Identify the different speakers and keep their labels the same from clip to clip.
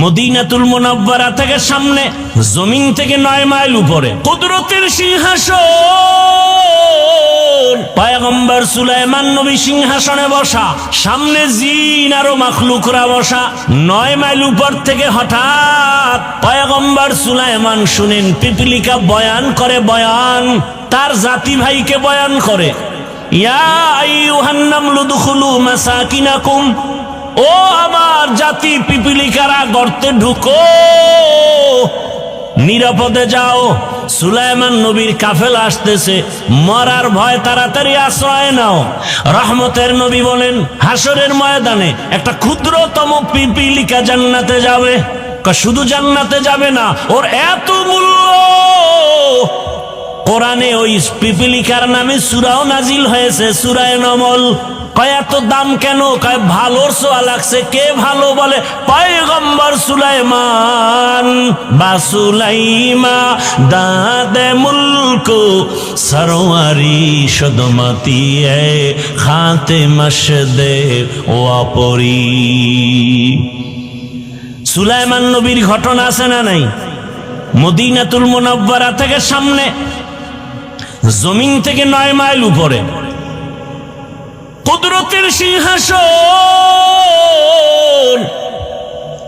Speaker 1: মদিনাতুল মুনাওয়ারা থেকে সামনে, জমিন থেকে 9 মাইল উপরে কুদরতের সিংহাসন। পয়গম্বর সুলাইমান নবী সিংহাসনে বসা, সামনে জিন আরো মাখলুকরা বসা। 9 মাইল উপর থেকে হঠাৎ পয়গম্বর সুলাইমান শুনেন পিপিলিকা বয়ান করে, বয়ান তার জাতি ভাইকে বয়ান করে, ইয়া আইয়ুহান নামলু দুখুলু মাসাকিনাকুম, ও আমার জাতি পিপিলিকারা গর্তে ঢুকো, নিরাপদে যাও। সুলাইমান নবীর কাফেলা আসতেছে, মরার ভয়, তাড়াতাড়ি আশ্রয় নাও। রহমতের নবী বলেন, হাসরের ময়দানে একটা ক্ষুদ্রতম পিপিলিকা জান্নাতে যাবে। শুধু জান্নাতে যাবে না, ওর এত মূল্য। কোরআনে ওই পিপিলিকার নামে সূরাও নাজিল হয়েছে, সূরা নমল। কয় এত দাম কেন? কয় ভালোর ছোঁয়া লাগছে। কে ভালো? বলে পয়গম্বর সুলাইমান। বাসুলাইমা দাদে মুলক সরওয়ারি সদমতি এ খাতে মশদে ওয়াপরি। সুলাইমান নবীর ঘটনা আছে না নাই? মদিনাতুল মুনাওয়ারা থেকে সামনে, জমিন থেকে 9 মাইল উপরে কুদরতের সিংহাসন।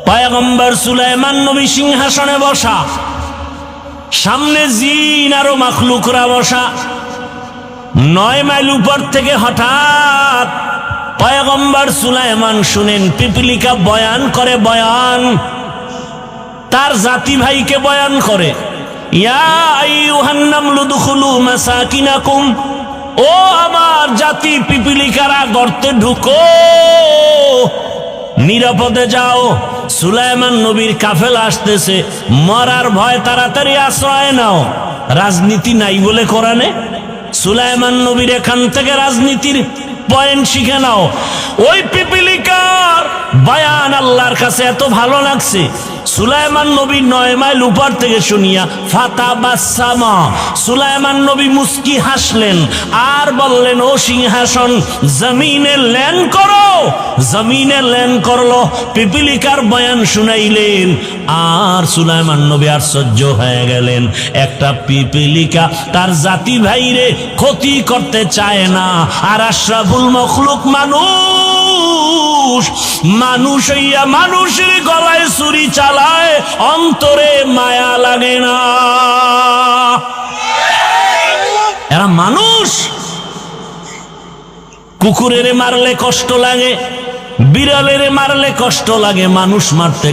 Speaker 1: পয়গম্বর সুলাইমান নবী সিংহাসনে বসা, সামনে জিন আরো মাখলুকরা বসা। 9 মাইল উপর থেকে হঠাৎ পয়গম্বর সুলাইমান শুনেন পিপিলিকা বয়ান করে, বয়ান তার জাতি ভাইকে বয়ান করে, ইয়া আইয়ুহান নামলু দুখুলু মাসাকিনাকুম, ও আমার জাতি পিপিলিকারা গর্তে ঢুকো, নিরাপদে যাও। সুলাইমান নবীর কাফেলা আসতেছে, মরার ভয়, তাড়াতাড়ি আশ্রয় নাও। রাজনীতি নাই বলে কোরআনে। সুলাইমান নবীর এখান থেকে রাজনীতির পয়েন্ট শিখে নাও। ওই পিপিলিকার বয়ান আল্লাহর কাছে এত ভালো লাগছে, সুলাইমান নবী 9 মাইল উপর থেকে শুনিয়া ফাতাবাসসামা, সুলাইমান নবী মুস্কি হাসলেন আর বললেন, ও সিংহাসন জমিনে ল্যান্ড করো। জমিনে ল্যান্ড করলো, পিপিলিকার বয়ান শুনাইলেন। আর সুলাইমান নবী আশ্চর্য হয়ে গেলেন, একটা পিপিলিকা তার জাতি ভাইরে ক্ষতি করতে চায় না। আর আশরাফুল মখলুক মানুষ, মানুষ হইয়া মানুষের গলায় ছুরি চালায়, অন্তরে মায়া লাগে না। এরা মানুষ। কুকুরের মারলে কষ্ট লাগে, বিড়ালের মারলে কষ্ট লাগে, মানুষ মারতে